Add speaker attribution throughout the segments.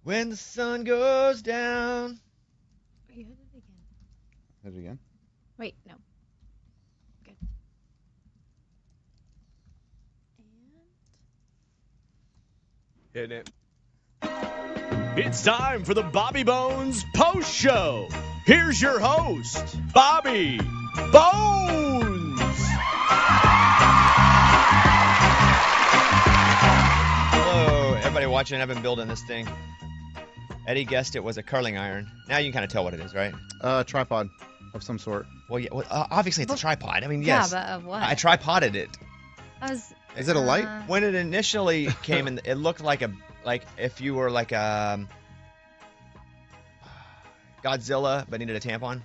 Speaker 1: When the sun goes down.
Speaker 2: Wait, hit it again.
Speaker 3: Hit it again.
Speaker 2: Wait, no. Good. And
Speaker 4: Hitting it. It's time for the Bobby Bones Post Show. Here's your host, Bobby Bones.
Speaker 1: Hello, everybody watching. I've been building this thing. Eddie guessed it was a curling iron. Now you can kind of tell what it is, right?
Speaker 3: Tripod of some sort.
Speaker 1: Well, yeah. Well, obviously it's a tripod. I mean, yes.
Speaker 2: Yeah, but of what?
Speaker 1: I tripoded it.
Speaker 3: Is it a light?
Speaker 1: When it initially came in, it looked like if you were like a Godzilla but needed a tampon.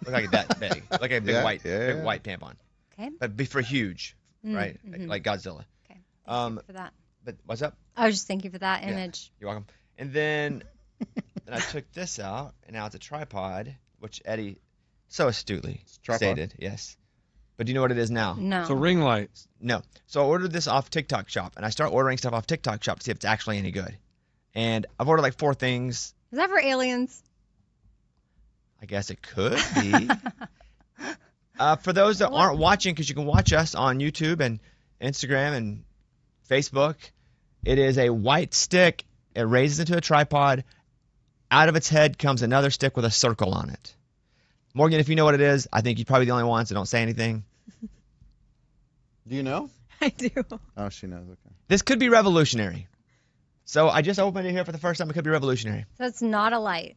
Speaker 1: Looked like that big, like a big white tampon.
Speaker 2: Okay.
Speaker 1: But for huge, right?
Speaker 2: Mm-hmm.
Speaker 1: Like Godzilla.
Speaker 2: Okay. Thank you for that.
Speaker 1: But what's up?
Speaker 2: I was just thanking you for that image.
Speaker 1: You're welcome. And then I took this out, and now it's a tripod, which Eddie so astutely stated. Yes. But do you know what it is now?
Speaker 2: No.
Speaker 5: It's a ring light.
Speaker 1: No. So I ordered this off TikTok Shop, and I start ordering stuff off TikTok Shop to see if it's actually any good. And I've ordered like 4 things.
Speaker 2: Is that for aliens?
Speaker 1: I guess it could be. For those that aren't watching, because you can watch us on YouTube and Instagram and Facebook, it is a white stick. It raises into a tripod. Out of its head comes another stick with a circle on it. Morgan, if you know what it is, I think you're probably the only one, so don't say anything.
Speaker 3: Do you know?
Speaker 2: I do.
Speaker 3: Oh, she knows. Okay.
Speaker 1: This could be revolutionary. So I just opened it here for the first time. It could be revolutionary.
Speaker 2: So it's not a light.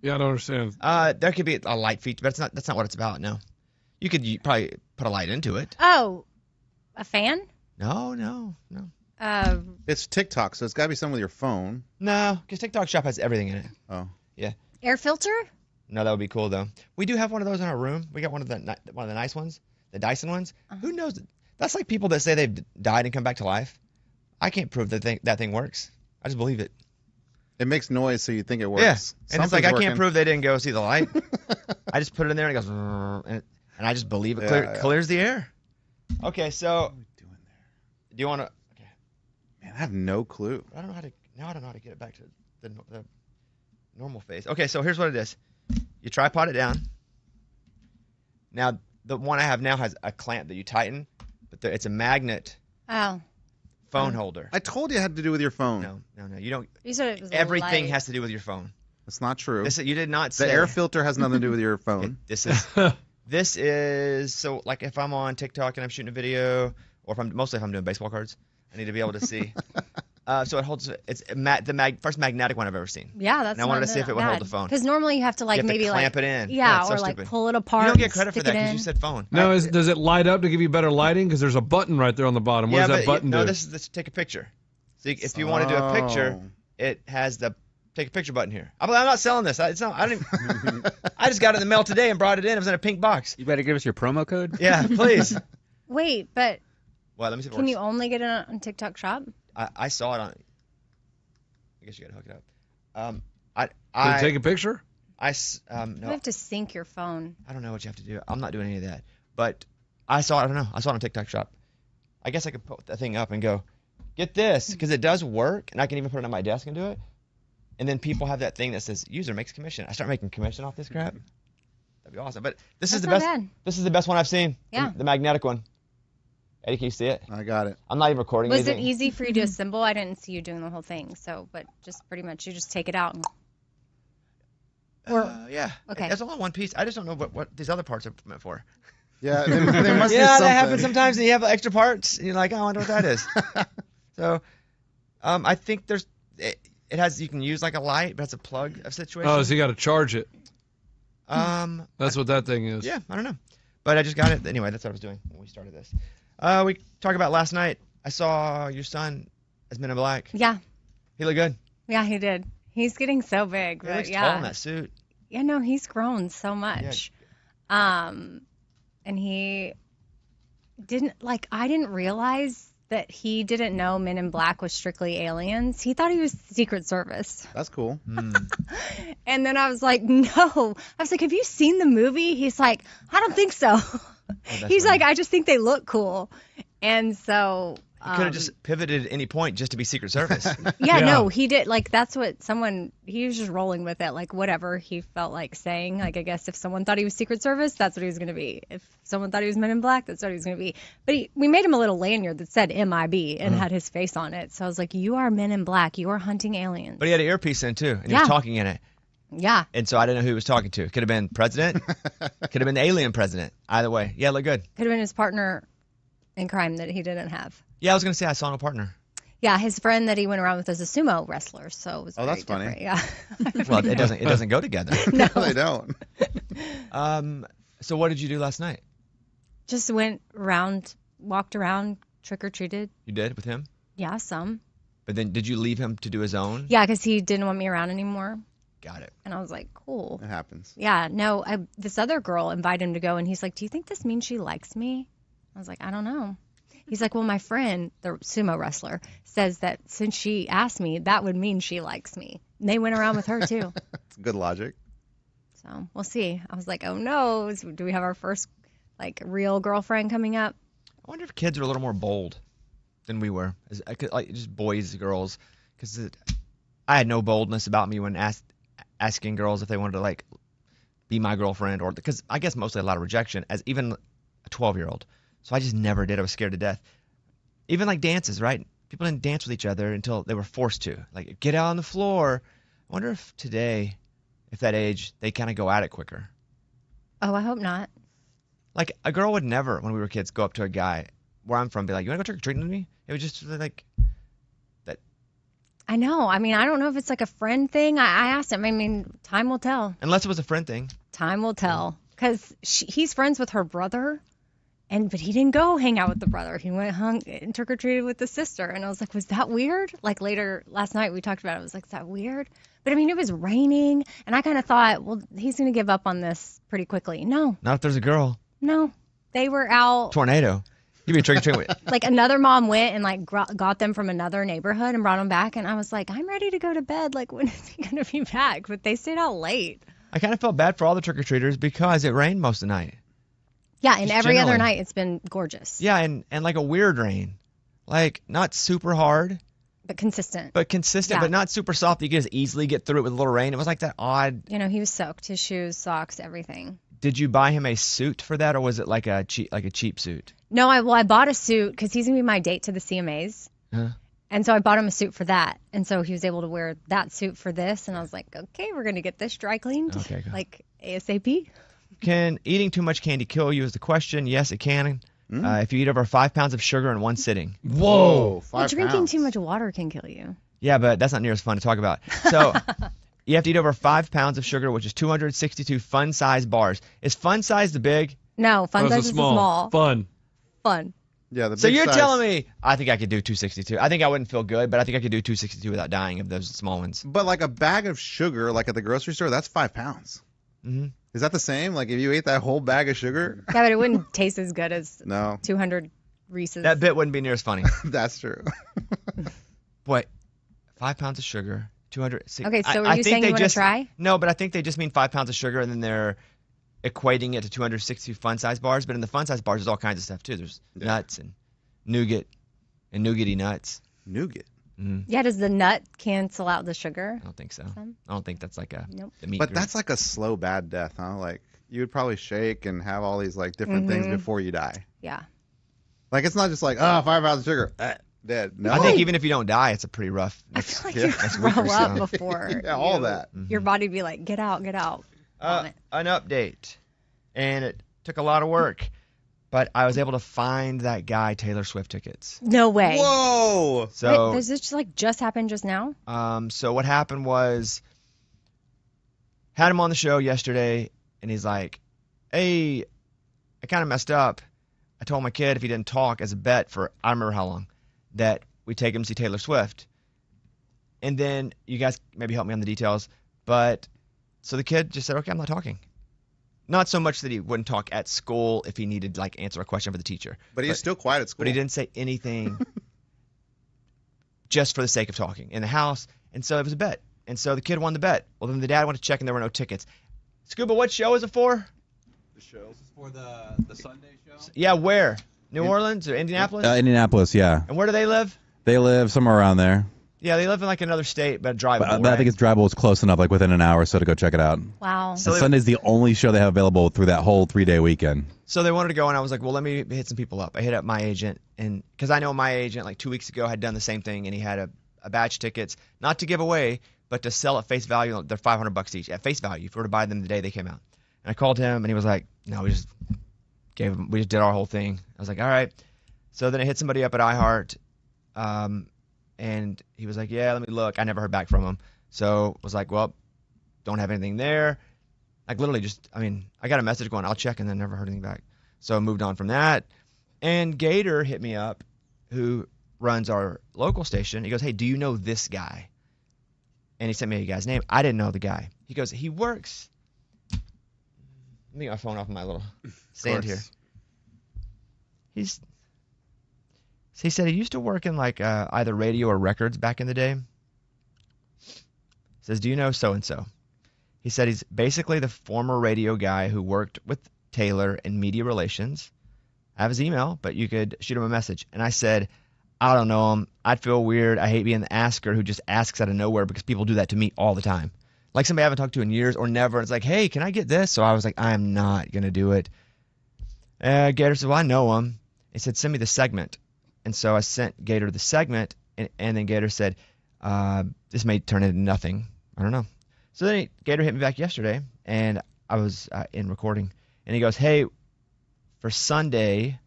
Speaker 5: Yeah, I don't understand.
Speaker 1: There could be a light feature, but that's not what it's about. No, you could probably put a light into it.
Speaker 2: Oh, a fan?
Speaker 1: No.
Speaker 3: It's TikTok, so it's got to be something with your phone.
Speaker 1: No, because TikTok Shop has everything in it.
Speaker 3: Oh.
Speaker 1: Yeah.
Speaker 2: Air filter?
Speaker 1: No, that would be cool though. We do have one of those in our room. We got one of the nice ones, the Dyson ones. Who knows? That's like people that say they've died and come back to life. I can't prove that that thing works. I just believe it.
Speaker 3: It makes noise, so you think it works.
Speaker 1: Yeah. And it's like I
Speaker 3: Something's
Speaker 1: can't prove they didn't go see the light. I just put it in there and it goes, and I just believe it clears the air. Okay, so
Speaker 3: What are we doing there?
Speaker 1: do you want to? Okay.
Speaker 3: Man, I have no clue.
Speaker 1: I don't know how to get it back to the normal phase. Okay, so here's what it is. You tripod it down. Now, the one I have now has a clamp that you tighten, but it's a magnet phone holder.
Speaker 3: I told you it had to do with your phone.
Speaker 1: No. You don't.
Speaker 2: You said it was
Speaker 1: Everything
Speaker 2: light.
Speaker 1: has to do with your phone.
Speaker 3: That's not true.
Speaker 1: You did not say.
Speaker 3: The air filter has nothing to do with your phone.
Speaker 1: This is so like if I'm on TikTok and I'm shooting a video, or mostly if I'm doing baseball cards, I need to be able to see. So it holds. It's the first magnetic one I've ever seen.
Speaker 2: Yeah, that's.
Speaker 1: And I wanted to see if it would hold the phone.
Speaker 2: Because normally you have to like
Speaker 1: You have to
Speaker 2: maybe
Speaker 1: clamp it in.
Speaker 2: Yeah,
Speaker 1: it's so
Speaker 2: or like
Speaker 1: stupid.
Speaker 2: pull it apart.
Speaker 1: You don't get
Speaker 2: and
Speaker 1: credit for
Speaker 2: stick
Speaker 1: that
Speaker 2: it
Speaker 1: because
Speaker 2: in.
Speaker 1: you said phone.
Speaker 5: Now, does it light up to give you better lighting? Because there's a button right there on the bottom. What does that button do?
Speaker 1: No, this is take a picture. So if you want to do a picture, it has the take a picture button here. I'm not selling this. It's not. I didn't. I just got it in the mail today and brought it in. It was in a pink box.
Speaker 6: You better give us your promo code.
Speaker 1: Yeah, please.
Speaker 2: Wait, but
Speaker 1: Well, let me see if it
Speaker 2: can
Speaker 1: works.
Speaker 2: you only get it on TikTok Shop?
Speaker 1: I saw it on. I guess you gotta hook it up.
Speaker 5: Can it take a picture?
Speaker 2: You
Speaker 1: No,
Speaker 2: have to sync your phone.
Speaker 1: I don't know what you have to do. I'm not doing any of that. But I saw it. I don't know. I saw it on TikTok Shop. I guess I could put the thing up and go, get this, because it does work, and I can even put it on my desk and do it. And then people have that thing that says user makes commission. I start making commission off this crap. That'd be awesome. But this is
Speaker 2: That's
Speaker 1: the
Speaker 2: not
Speaker 1: best.
Speaker 2: bad.
Speaker 1: This is the best one I've seen.
Speaker 2: Yeah.
Speaker 1: The magnetic one. Eddie, can you see it?
Speaker 3: I got it.
Speaker 1: I'm not even recording
Speaker 2: Was it
Speaker 1: anything.
Speaker 2: easy for you to assemble? I didn't see you doing the whole thing. So, but just pretty much you just take it out.
Speaker 1: Yeah.
Speaker 2: Okay.
Speaker 1: It's all in one piece. I just don't know what these other parts are meant for.
Speaker 3: Yeah, they must be
Speaker 1: Yeah,
Speaker 3: something.
Speaker 1: that happens sometimes, and you have extra parts, and you're like, oh, I wonder what that is. So, I think it has, you can use like a light, but it's a plug of situation.
Speaker 5: Oh, so you got to charge it.
Speaker 1: That's
Speaker 5: what that thing is.
Speaker 1: Yeah, I don't know. But I just got it. Anyway, that's what I was doing when we started this. We talked about last night. I saw your son as Men in Black.
Speaker 2: Yeah.
Speaker 1: He looked good.
Speaker 2: Yeah, he did. He's getting so big.
Speaker 1: He
Speaker 2: But
Speaker 1: looks
Speaker 2: yeah.
Speaker 1: tall in that suit.
Speaker 2: Yeah, no, he's grown so much. And he I didn't realize that he didn't know Men in Black was strictly aliens. He thought he was Secret Service.
Speaker 3: That's cool.
Speaker 2: And then I was like, no. I was like, have you seen the movie? He's like, I don't think so. He's like, I just think they look cool. And so
Speaker 1: He could have just pivoted at any point just to be Secret Service.
Speaker 2: Yeah, no, he did. Like, that's what he was just rolling with it. Like, whatever he felt like saying. Like, I guess if someone thought he was Secret Service, that's what he was going to be. If someone thought he was Men in Black, that's what he was going to be. But we made him a little lanyard that said MIB and had his face on it. So I was like, you are Men in Black. You are hunting aliens.
Speaker 1: But he had an earpiece in, too, and he was talking in it.
Speaker 2: Yeah.
Speaker 1: And so I didn't know who he was talking to. Could have been president. Could have been the alien president. Either way. Yeah, look good.
Speaker 2: Could have been his partner in crime that he didn't have.
Speaker 1: Yeah, I was going to say I saw no partner.
Speaker 2: Yeah, his friend that he went around with was a sumo wrestler, so it was very
Speaker 3: that's
Speaker 2: different.
Speaker 3: funny.
Speaker 2: Yeah.
Speaker 1: Well, it doesn't go together.
Speaker 3: No, they don't.
Speaker 1: So what did you do last night?
Speaker 2: Just walked around, trick-or-treated.
Speaker 1: You did with him?
Speaker 2: Yeah, some.
Speaker 1: But then did you leave him to do his own?
Speaker 2: Yeah, because he didn't want me around anymore.
Speaker 1: Got it.
Speaker 2: And I was like, cool.
Speaker 3: It happens.
Speaker 2: Yeah, no, this other girl invited him to go, and he's like, do you think this means she likes me? I was like, I don't know. He's like, well, my friend, the sumo wrestler, says that since she asked me, that would mean she likes me. And they went around with her, too.
Speaker 3: It's good logic.
Speaker 2: So we'll see. I was like, oh, no. Do we have our first, like, real girlfriend coming up?
Speaker 1: I wonder if kids are a little more bold than we were. Like, just boys, girls. Because I had no boldness about me when asking girls if they wanted to, like, be my girlfriend. Or because I guess mostly a lot of rejection as even a 12-year-old. So I just never did. I was scared to death. Even like dances, right? People didn't dance with each other until they were forced to. Like, get out on the floor. I wonder if today, if that age, they kind of go at it quicker.
Speaker 2: Oh, I hope not.
Speaker 1: Like, a girl would never, when we were kids, go up to a guy where I'm from, be like, you want to go trick-or-treating with me? It was just like that.
Speaker 2: I know. I mean, I don't know if it's like a friend thing. I asked him. I mean, time will tell.
Speaker 1: Unless it was a friend thing.
Speaker 2: Time will tell. Because he's friends with her brother. But he didn't go hang out with the brother. He went and trick-or-treated with the sister. And I was like, was that weird? Like later last night we talked about it. I was like, is that weird? But I mean, it was raining. And I kind of thought, well, he's going to give up on this pretty quickly. No.
Speaker 1: Not if there's a girl.
Speaker 2: No. They were out.
Speaker 1: Tornado. You be trick-or-treating with.
Speaker 2: Like another mom went and like got them from another neighborhood and brought them back. And I was like, I'm ready to go to bed. Like, when is he going to be back? But they stayed out late.
Speaker 1: I kind of felt bad for all the trick-or-treaters because it rained most of the night.
Speaker 2: Yeah, and every other night it's been gorgeous.
Speaker 1: Yeah, and like a weird rain. Like, not super hard.
Speaker 2: But consistent.
Speaker 1: But not super soft. You can just easily get through it with a little rain. It was like that odd.
Speaker 2: You know, he was soaked. His shoes, socks, everything.
Speaker 1: Did you buy him a suit for that, or was it like a cheap suit?
Speaker 2: No, I bought a suit because he's going to be my date to the CMAs.
Speaker 1: Huh?
Speaker 2: And so I bought him a suit for that. And so he was able to wear that suit for this. And I was like, okay, we're going to get this dry cleaned.
Speaker 1: Okay, good.
Speaker 2: Like ASAP.
Speaker 1: Can eating too much candy kill you is the question. Yes, it can. If you eat over 5 pounds of sugar in one sitting.
Speaker 3: Whoa, 5
Speaker 2: Well, drinking
Speaker 3: pounds.
Speaker 2: too much water can kill you.
Speaker 1: Yeah, but that's not near as fun to talk about. So you have to eat over 5 pounds of sugar, which is 262 fun-size bars. Is fun size the big?
Speaker 2: No, fun size is small.
Speaker 5: Fun.
Speaker 2: Fun.
Speaker 3: Yeah,
Speaker 1: So you're telling me, I think I could do 262. I think I wouldn't feel good, but I think I could do 262 without dying of those small ones.
Speaker 3: But like a bag of sugar, like at the grocery store, that's 5 pounds.
Speaker 1: Mm-hmm.
Speaker 3: Is that the same? Like if you ate that whole bag of sugar?
Speaker 2: Yeah, but it wouldn't taste as good as
Speaker 3: No,
Speaker 2: 200 Reese's.
Speaker 1: That bit wouldn't be near as funny.
Speaker 3: that's true.
Speaker 1: Boy, 5 pounds of sugar, 260.
Speaker 2: Okay, so are you saying you want to try?
Speaker 1: No, but I think they just mean 5 pounds of sugar, and then they're equating it to 260 fun-size bars. But in the fun-size bars, there's all kinds of stuff, too. There's nuts and nougat and nougaty nuts.
Speaker 3: Nougat.
Speaker 1: Mm-hmm.
Speaker 2: Yeah, does the nut cancel out the sugar?
Speaker 1: I don't think so.
Speaker 2: Some?
Speaker 1: I don't think that's like the meat
Speaker 3: But
Speaker 1: group.
Speaker 3: that's like a slow bad death, huh? Like you would probably shake and have all these like different things before you die.
Speaker 2: Yeah.
Speaker 3: Like it's not just like 5 pounds of sugar, dead. No,
Speaker 1: I think even if you don't die, it's a pretty rough.
Speaker 2: I feel like
Speaker 3: yeah,
Speaker 2: you
Speaker 1: that's week
Speaker 2: throw
Speaker 1: or
Speaker 2: up
Speaker 1: so.
Speaker 2: before.
Speaker 3: Yeah, all that.
Speaker 2: Your body be like, get out, get out. Vomit.
Speaker 1: An update, and it took a lot of work, but I was able to find that guy Taylor Swift tickets.
Speaker 2: No way.
Speaker 3: Whoa!
Speaker 1: So,
Speaker 2: Wait, does this just happen just now?
Speaker 1: so what happened was, had him on the show yesterday, and he's like, "Hey, I kind of messed up. I told my kid if he didn't talk as a bet for I don't remember how long, that we take him to see Taylor Swift." And then you guys maybe help me on the details, but so the kid just said, "Okay, I'm not talking." Not so much that he wouldn't talk at school if he needed to like answer a question for the teacher.
Speaker 3: But he's still quiet at school.
Speaker 1: But he didn't say anything just for the sake of talking in the house. And so it was a bet. And so the kid won the bet. Well, then the dad went to check and there were no tickets. Scuba, what show is it for?
Speaker 6: The show is for the Sunday show.
Speaker 1: Yeah, where? New Orleans or Indianapolis?
Speaker 6: Indianapolis, yeah.
Speaker 1: And where do they live?
Speaker 6: They live somewhere around there.
Speaker 1: Yeah, they live in like another state, but drivable.
Speaker 6: But I think it's drivable. It's close enough, like within an hour or so to go check it out.
Speaker 2: Wow.
Speaker 6: And Sunday's the only show they have available through that whole 3-day weekend.
Speaker 1: So they wanted to go, and I was like, well, let me hit some people up. I hit up my agent, and because I know my agent, like 2 weeks ago, had done the same thing, and he had a batch tickets, not to give away, but to sell at face value. They're $500 each at face value if you were to buy them the day they came out. And I called him, and he was like, no, we just did our whole thing. I was like, all right. So then I hit somebody up at iHeart, and he was like, yeah, let me look. I never heard back from him. So was like, well, don't have anything there. Like literally I got a message going, I'll check, and then never heard anything back. So I moved on from that. And Gator hit me up, who runs our local station. He goes, hey, do you know this guy? And he sent me a guy's name. I didn't know the guy. He goes, he works. Let me get my phone off my little stand here. He said he used to work in like either radio or records back in the day. Says, do you know so-and-so? He said he's basically the former radio guy who worked with Taylor in media relations. I have his email, but you could shoot him a message. And I said, I don't know him. I'd feel weird. I hate being the asker who just asks out of nowhere because people do that to me all the time. Like somebody I haven't talked to in years or never. It's like, hey, can I get this? So I was like, I'm not going to do it. Gator said, well, I know him. He said, send me the segment. And so I sent Gator the segment, and then Gator said, this may turn into nothing. I don't know. So then Gator hit me back yesterday, and I was in recording. And he goes, hey, for Sunday,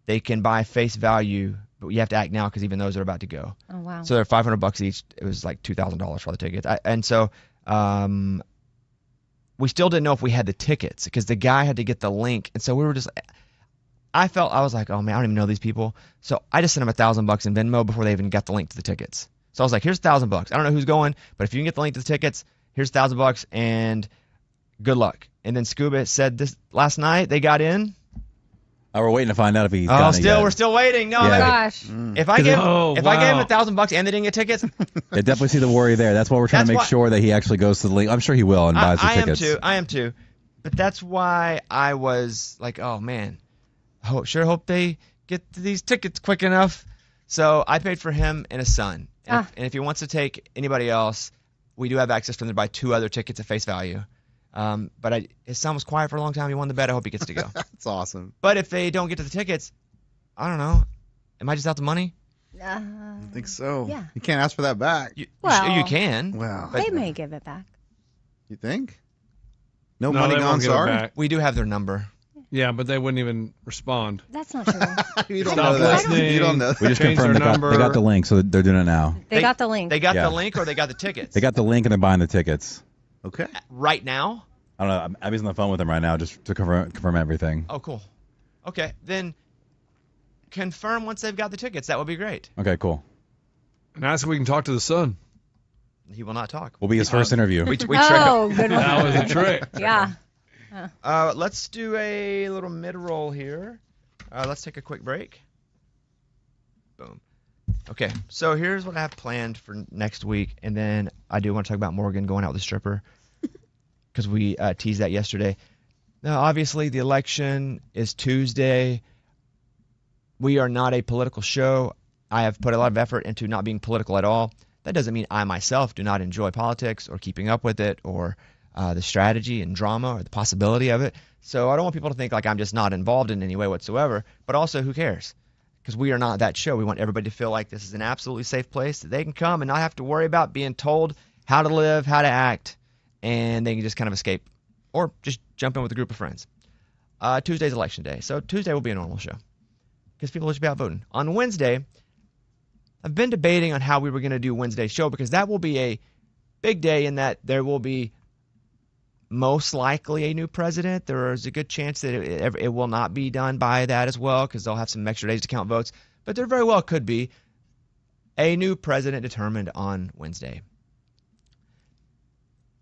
Speaker 1: they can buy face value, but you have to act now because even those are about to go.
Speaker 2: Oh, wow.
Speaker 1: So they're $500 each. It was like $2,000 for the tickets. And so we still didn't know if we had the tickets because the guy had to get the link. And so we were just – I was like, oh, man, I don't even know these people. So I just sent them $1,000 in Venmo before they even got the link to the tickets. So I was like, here's $1,000. I don't know who's going, but if you can get the link to the tickets, here's $1,000 and good luck. And then Scuba said this last night they got in.
Speaker 6: Oh, we're waiting to find out if he's
Speaker 1: we're still waiting. No,
Speaker 6: yeah.
Speaker 2: Gosh.
Speaker 1: If I gave him $1,000 and they didn't get tickets,
Speaker 6: I definitely see the worry there. That's why we're trying to make sure that he actually goes to the link. I'm sure he will and buys the tickets.
Speaker 1: I am too. But that's why I was like, oh man, hope they get these tickets quick enough. So I paid for him and his son. And if he wants to take anybody else, we do have access for them to buy 2 other tickets at face value. But his son was quiet for a long time. He won the bet. I hope he gets to go.
Speaker 3: That's awesome.
Speaker 1: But if they don't get to the tickets, I don't know. Am I just out the money?
Speaker 3: I think so.
Speaker 2: Yeah.
Speaker 3: You can't ask for that back.
Speaker 1: You can.
Speaker 3: Wow.
Speaker 2: They may give it back.
Speaker 3: You think? No
Speaker 5: No,
Speaker 3: money
Speaker 5: they
Speaker 3: gone,
Speaker 5: won't get it
Speaker 3: sorry?
Speaker 5: back.
Speaker 1: We do have their number.
Speaker 5: Yeah, but they wouldn't even respond.
Speaker 2: That's not true.
Speaker 3: You don't
Speaker 5: Stop
Speaker 3: know that.
Speaker 5: listening.
Speaker 3: You don't know that.
Speaker 6: We just
Speaker 5: Change
Speaker 6: confirmed
Speaker 5: their
Speaker 6: they
Speaker 5: number.
Speaker 6: got the link, so they're doing it now.
Speaker 2: They got the link.
Speaker 1: They got
Speaker 6: Yeah.
Speaker 1: the link or they got the tickets?
Speaker 6: They got the link and they're buying the tickets.
Speaker 3: Okay.
Speaker 1: right now?
Speaker 6: I don't know. I'm on the phone with him right now just to confirm everything.
Speaker 1: Oh, cool. Okay, then confirm once they've got the tickets. That would be great.
Speaker 6: Okay, cool.
Speaker 5: And ask if we can talk to the son.
Speaker 1: He will not talk.
Speaker 6: Will be his first interview.
Speaker 1: We trick him.
Speaker 2: Oh, good one.
Speaker 5: That was a trick.
Speaker 2: Yeah.
Speaker 1: Let's do a little mid-roll here. Let's take a quick break. Boom. Okay, so here's what I have planned for next week, and then I do want to talk about Morgan going out with a stripper because we teased that yesterday. Now, obviously, the election is Tuesday. We are not a political show. I have put a lot of effort into not being political at all. That doesn't mean I myself do not enjoy politics or keeping up with it or the strategy and drama or the possibility of it. So I don't want people to think like I'm just not involved in any way whatsoever, but also who cares? Because we are not that show. We want everybody to feel like this is an absolutely safe place that they can come and not have to worry about being told how to live, how to act, and they can just kind of escape or just jump in with a group of friends. Tuesday's election day, so Tuesday will be a normal show because people will just be out voting. On Wednesday, I've been debating on how we were going to do Wednesday's show because that will be a big day in that there will be most likely a new president. There is a good chance that it will not be done by that as well because they'll have some extra days to count votes. But there very well could be a new president determined on Wednesday.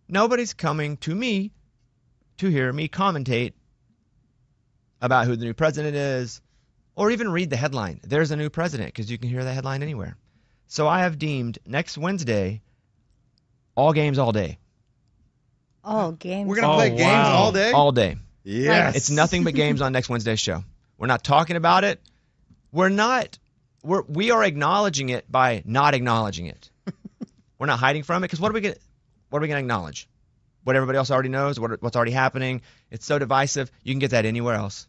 Speaker 1: Nobody's coming to me to hear me commentate about who the new president is or even read the headline. There's a new president because you can hear the headline anywhere. So I have deemed next Wednesday all games all day.
Speaker 2: Oh, games.
Speaker 3: We're going to play games all day?
Speaker 1: All day.
Speaker 3: Yes.
Speaker 1: It's nothing but games on next Wednesday's show. We're not talking about it. We are acknowledging it by not acknowledging it. We're not hiding from it because what are we going to acknowledge? What everybody else already knows, what's already happening. It's so divisive. You can get that anywhere else.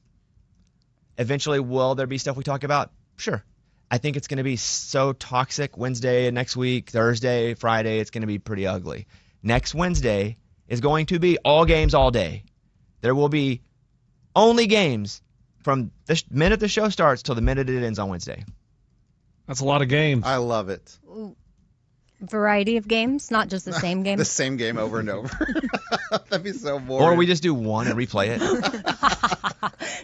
Speaker 1: Eventually, will there be stuff we talk about? Sure. I think it's going to be so toxic Wednesday and next week, Thursday, Friday. It's going to be pretty ugly. Next Wednesday is going to be all games all day. There will be only games from the minute the show starts till the minute it ends on Wednesday.
Speaker 5: That's a lot of games.
Speaker 3: I love it.
Speaker 2: Variety of games, not just the same game.
Speaker 3: The same game over and over. That'd be so boring.
Speaker 1: Or we just do one and replay it.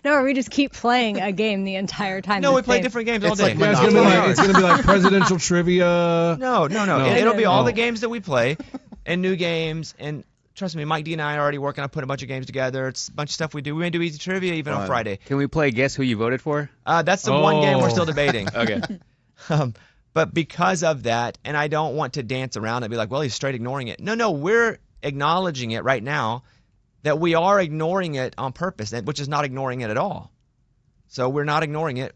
Speaker 2: No, or we just keep playing a game the entire time.
Speaker 1: No, we play different games all day.
Speaker 3: like
Speaker 5: Yeah, it's gonna be like presidential trivia.
Speaker 1: No. It'll be all the games that we play and new games. And trust me, Mike D and I are already working on putting a bunch of games together. It's a bunch of stuff we do. We may do easy trivia even on Friday.
Speaker 7: Can we play Guess Who You Voted For?
Speaker 1: That's the one game we're still debating.
Speaker 7: Okay.
Speaker 1: But because of that, and I don't want to dance around and be like, well, he's straight ignoring it. No, we're acknowledging it right now that we are ignoring it on purpose, which is not ignoring it at all. So we're not ignoring it.